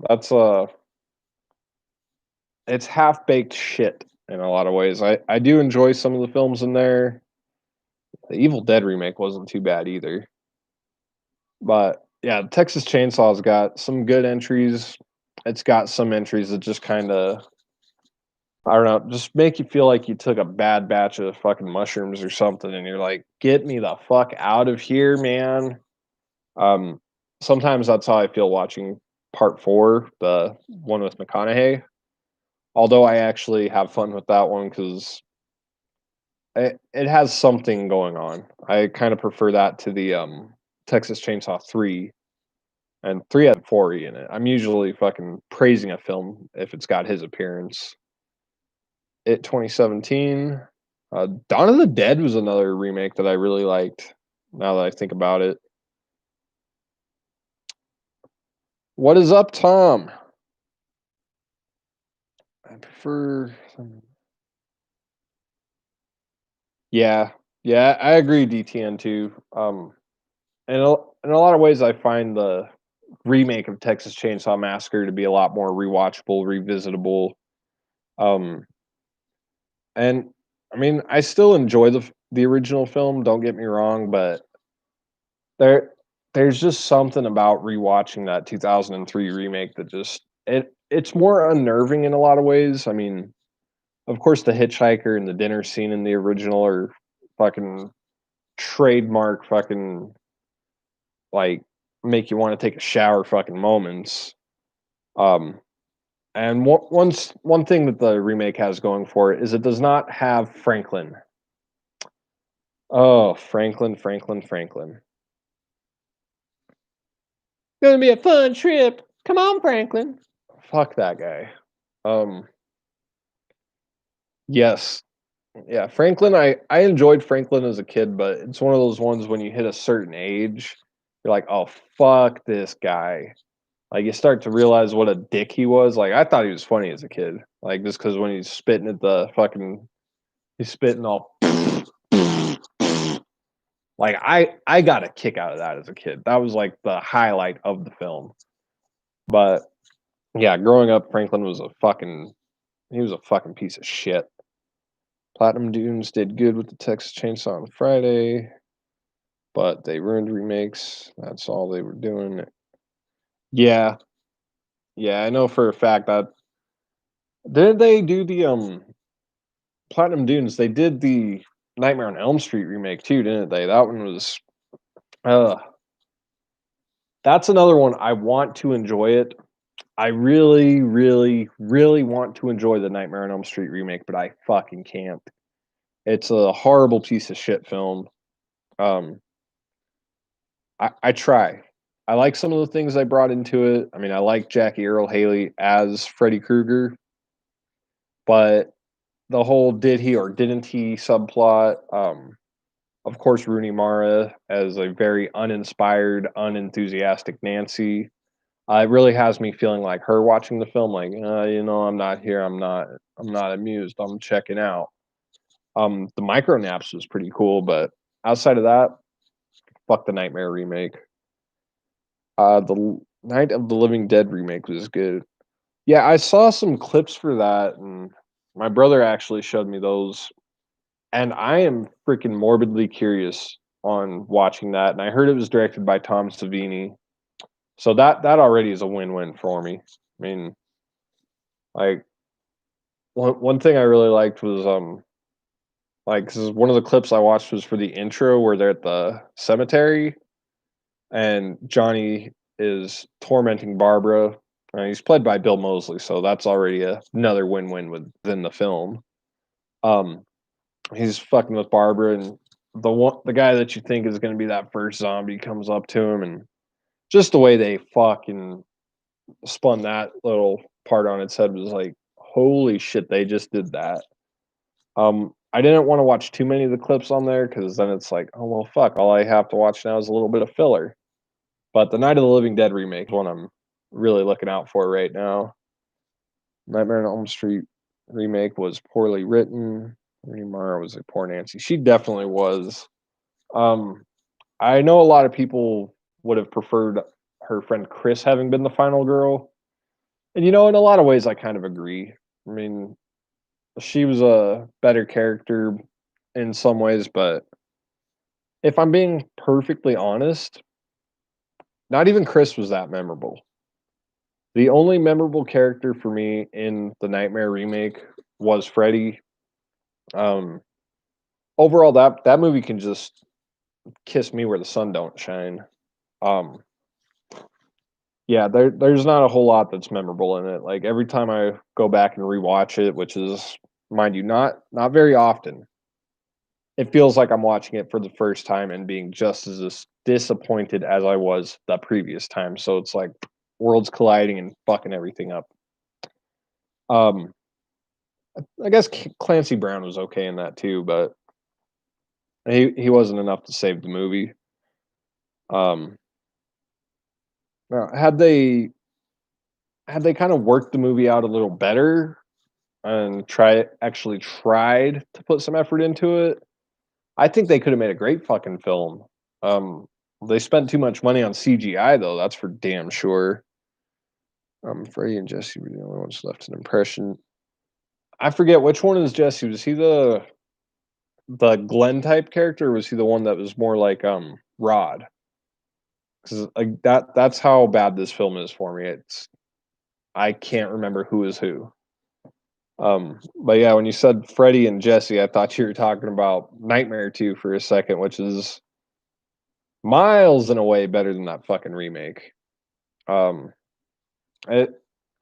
A: that's, it's half-baked shit in a lot of ways. I do enjoy some of the films in there. The Evil Dead remake wasn't too bad either, but, yeah, Texas Chainsaw's got some good entries. It's got some entries that just kinda I don't know, just make you feel like you took a bad batch of fucking mushrooms or something, and you're like, "Get me the fuck out of here, man." Um, sometimes that's how I feel watching part 4, the one with McConaughey, although I actually have fun with that one 'cause it has something going on. I kinda prefer that to the, Texas Chainsaw 3, and 3 had 4 in it. I'm usually fucking praising a film if it's got his appearance. It 2017. Dawn of the Dead was another remake that I really liked, now that I think about it. What is up, Tom? I prefer Yeah. Yeah, I agree, DTN too. In a lot of ways, I find the remake of Texas Chainsaw Massacre to be a lot more rewatchable, revisitable, um, and, I mean, I still enjoy the original film, don't get me wrong, but There there's just something about rewatching that 2003 remake that just it's more unnerving in a lot of ways. I mean, of course, the hitchhiker and the dinner scene in the original are fucking trademark fucking, like, make you wanna take a shower fucking moments. Um, and one thing that the remake has going for it is it does not have Franklin. Oh, Franklin, Franklin, Franklin. Gonna be a fun trip. Come on, Franklin. Fuck that guy. Um, yes. Yeah, Franklin, I enjoyed Franklin as a kid, but it's one of those ones when you hit a certain age, you're like, "Oh, fuck this guy." Like, you start to realize what a dick he was. Like, I thought he was funny as a kid, like, just because when he's spitting at the fucking he's spitting all like, I got a kick out of that as a kid. That was, like, the highlight of the film. But, yeah, growing up, Franklin was a fucking he was a fucking piece of shit. Platinum Dunes did good with the Texas Chainsaw on Friday, but they ruined remakes. That's all they were doing. Yeah. Yeah, I know for a fact that didn't they do the, Platinum Dunes, they did the Nightmare on Elm Street remake too, didn't they? That one was uh, that's another one I want to enjoy it. I really, really, really want to enjoy the Nightmare on Elm Street remake, but I fucking can't. It's a horrible piece of shit film. Um, I try. I like some of the things they brought into it. I mean, I like Jackie Earl Haley as Freddy Krueger, but the whole did he or didn't he subplot, of course, Rooney Mara as a very uninspired, unenthusiastic Nancy. It really has me feeling like her watching the film, like, I'm not here. I'm not amused. I'm checking out. The micro naps was pretty cool, but outside of that, fuck the Nightmare remake. The Night of the Living Dead remake was good. Yeah, I saw some clips for that, and my brother actually showed me those, and I am freaking morbidly curious on watching that. And I heard it was directed by Tom Savini, so that already is a win-win for me. I mean, like one thing I really liked was like 'cause one of the clips I watched was for the intro where they're at the cemetery and Johnny is tormenting Barbara. He's played by Bill Moseley, so that's already another win-win within the film. Um, he's fucking with Barbara, and the guy that you think is going to be that first zombie comes up to him, and just the way they fucking spun that little part on its head was like, holy shit, they just did that. I didn't want to watch too many of the clips on there because then it's like, oh well, fuck, all I have to watch now is a little bit of filler. But the Night of the Living Dead remake is one I'm really looking out for right now. Nightmare on Elm Street remake was poorly written. Rooney Mara was a poor Nancy. She definitely was. Um, I know a lot of people would have preferred her friend Chris having been the final girl. And in a lot of ways I kind of agree. I mean, she was a better character in some ways, but if I'm being perfectly honest, not even Chris was that memorable. The only memorable character for me in the Nightmare remake was Freddy. Um, overall, that movie can just kiss me where the sun don't shine. Um, yeah, there's not a whole lot that's memorable in it. Like every time I go back and rewatch it, which is, mind you, not very often, it feels like I'm watching it for the first time and being just as disappointed as I was the previous time. So it's like worlds colliding and fucking everything up. Um, I guess Clancy Brown was okay in that too, but he wasn't enough to save the movie. Um, now, had they kind of worked the movie out a little better and tried to put some effort into it, I think they could have made a great fucking film. Um, they spent too much money on CGI though, that's for damn sure. Freddie and Jesse were the only ones left an impression. I forget which one is Jesse. Was he the Glenn type character, or was he the one that was more like Rod? Because like that's how bad this film is for me. I can't remember who is who. But yeah, when you said Freddie and Jesse, I thought you were talking about Nightmare 2 for a second, which is miles and away better than that fucking remake. Um, it,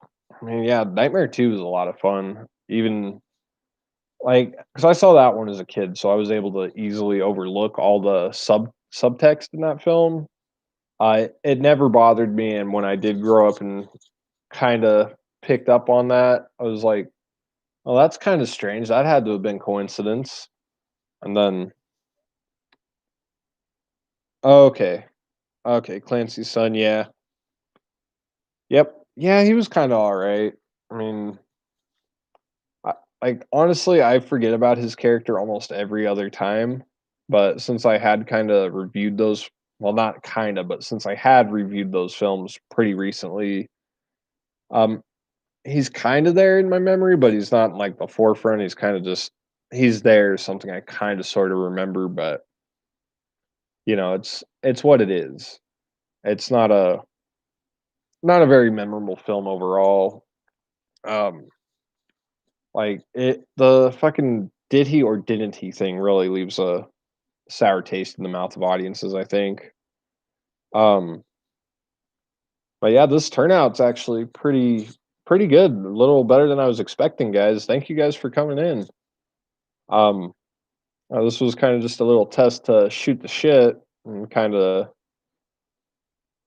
A: I mean, yeah, Nightmare 2 is a lot of fun. Even like, because I saw that one as a kid, so I was able to easily overlook all the subtext in that film. It never bothered me, and when I did grow up and kind of picked up on that, I was like, "Oh, that's kind of strange. That had to have been coincidence." And then, okay, okay, Clancy's son, yeah, Yep. Yeah, he was kinda alright. I mean, I honestly, I forget about his character almost every other time, but since I had kinda reviewed those well, not kinda, but since I had reviewed those films pretty recently, um, he's kinda there in my memory, but he's not in, like, the forefront, he's kinda just he's there, something I kinda sorta remember, but, it's what it is. It's not a very memorable film overall. Um, the fucking did he or didn't he thing really leaves a sour taste in the mouth of audiences, I think. Um, but yeah, this turnout's actually pretty good. A little better than I was expecting, guys. Thank you guys for coming in. Um, this was kind of just a little test to shoot the shit and kind of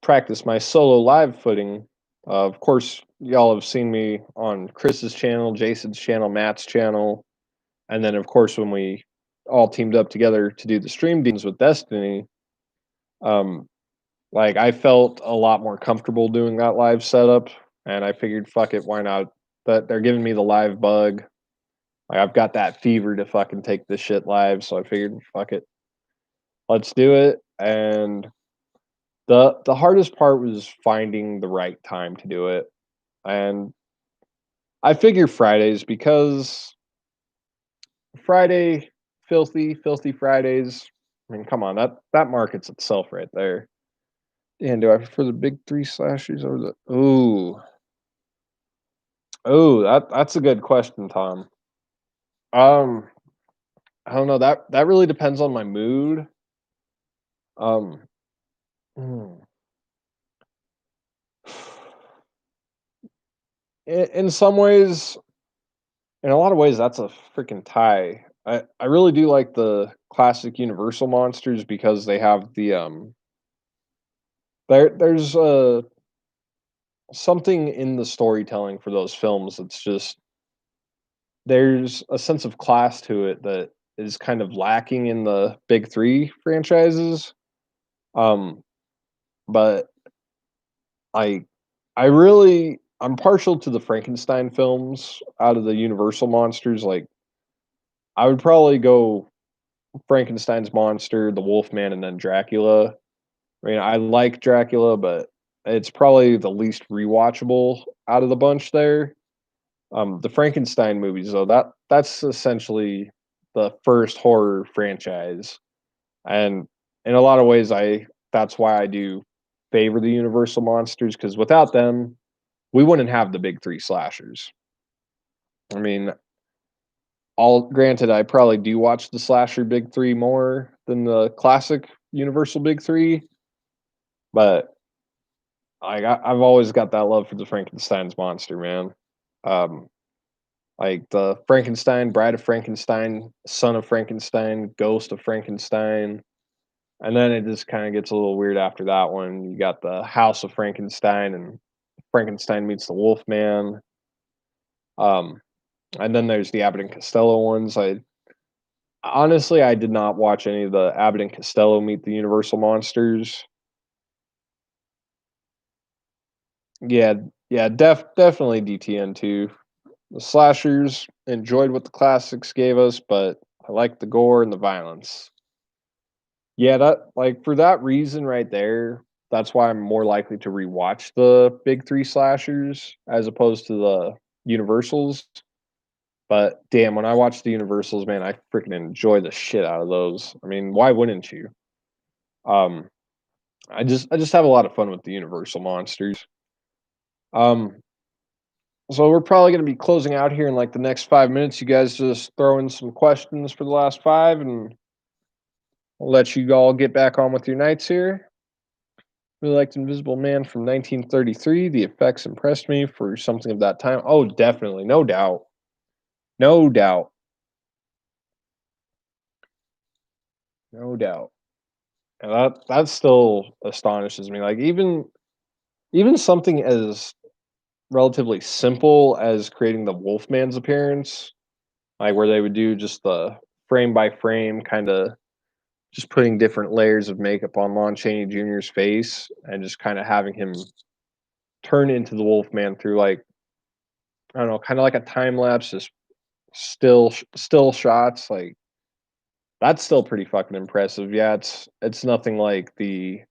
A: practice my solo live footing. Of course, y'all have seen me on Chris's channel, Jason's channel, Matt's channel, and then of course when we all teamed up together to do the stream deans with Destiny, um, like I felt a lot more comfortable doing that live setup, and I figured, fuck it, why not? That they're giving me the live bug. Like I've got that fever to fucking take this shit live, so I figured, fuck it, let's do it. And the hardest part was finding the right time to do it. And I figure Fridays because Friday, filthy Fridays. I mean, come on, that markets itself right there. And do I prefer the big three slashers or the that's a good question, Tom. Um, I don't know, that really depends on my mood. Um, mm, in some ways, in a lot of ways, that's a freaking tie. I really do like the classic Universal monsters because they have there's something in the storytelling for those films that's just there's a sense of class to it that is kind of lacking in the big 3 franchises. Um, but I I'm partial to the Frankenstein films out of the Universal monsters, like, I would probably go Frankenstein's monster, the Wolfman, and then Dracula. I mean, I like Dracula, but it's probably the least rewatchable out of the bunch there. The Frankenstein movies, though, that's essentially the first horror franchise, and in a lot of ways, I that's why I do favor the Universal monsters because without them, we wouldn't have the big 3 slashers. I mean, all granted, I probably do watch the slasher big 3 more than the classic Universal big 3, but I've always got that love for the Frankenstein's monster, man. Um, like the Frankenstein, Bride of Frankenstein, Son of Frankenstein, Ghost of Frankenstein, and then it just kinda gets a little weird after that one. You got the House of Frankenstein and Frankenstein meets the Wolfman. Um, and then there's the Abbott and Costello ones. I did not watch any of the Abbott and Costello meet the Universal monsters. Yeah, yeah, definitely DTN too. The slashers enjoyed what the classics gave us, but I like the gore and the violence. Yeah, that like for that reason right there, that's why I'm more likely to rewatch the big 3 slashers as opposed to the Universals. But damn, when I watch the Universals, man, I freaking enjoy the shit out of those. I mean, why wouldn't you? Um, I just have a lot of fun with the Universal monsters. Um, so we're probably going to be closing out here in like the next 5 minutes. You guys just throw in some questions for the last five, and I'll let you all get back on with your nights here. Really liked Invisible Man from 1933. The effects impressed me for something of that time. Oh, definitely, no doubt, no doubt, no doubt. And that still astonishes me. Like even something as relatively simple as creating the Wolfman's appearance, like where they would do just the frame by frame kind of just putting different layers of makeup on Lon Chaney Jr.'s face and just kind of having him turn into the Wolfman through, like, I don't know, kinda like a time lapse, just still shots, like, that's still pretty fucking impressive. Yeah, it's nothing like the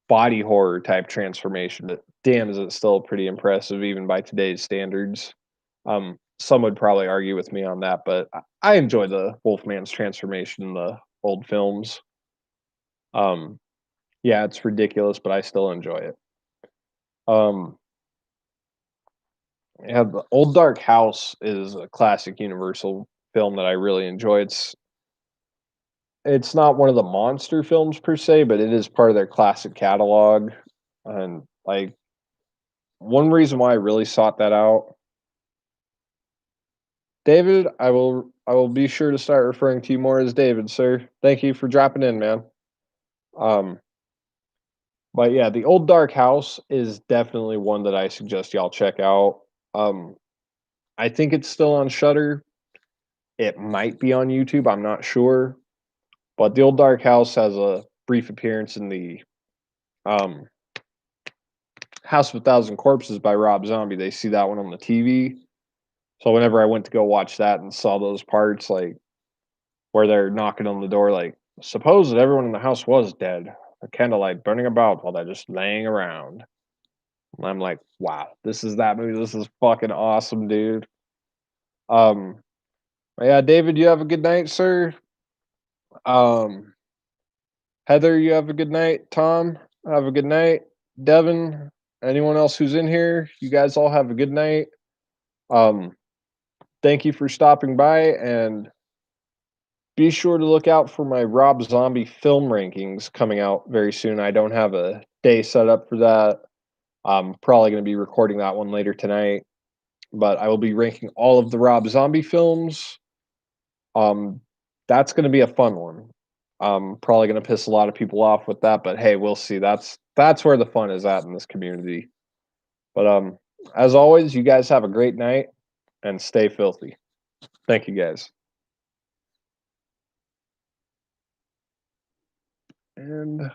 A: body horror type transformation, but damn, is it still pretty impressive even by today's standards. Some would probably argue with me on that, but I enjoy the Wolfman's transformation in the old films. Um, yeah, it's ridiculous, but I still enjoy it. Um, yeah, the Old Dark House is a classic Universal film that I really enjoy. It's not one of the monster films per se, but it is part of their classic catalog. And like one reason why I really sought that out, David, I will be sure to start referring to you more as David, sir. Thank you for dropping in, man. Um, but yeah, the Old Dark House is definitely one that I suggest y'all check out. Um, I think it's still on Shutter. It might be on YouTube. I'm not sure. But the Old Dark House has a brief appearance in the um, House of a Thousand Corpses by Rob Zombie. They see that one on the TV. So whenever I went to go watch that and saw those parts, like where they're knocking on the door, like, suppose that everyone in the house was dead, a candlelight burning about while they're just laying around. And I'm like, wow, this is that movie. This is fucking awesome, dude. Um, yeah, David, you have a good night, sir. Um, Heather, you have a good night. Tom, have a good night. Devin, anyone else who's in here, you guys all have a good night. Um, thank you for stopping by, and be sure to look out for my Rob Zombie film rankings coming out very soon. I don't have a day set up for that. I'm probably going to be recording that one later tonight, but I will be ranking all of the Rob Zombie films. Um, that's going to be a fun one. I'm probably going to piss a lot of people off with that, but hey, we'll see. That's where the fun is at in this community. But as always, you guys have a great night and stay filthy. Thank you guys. And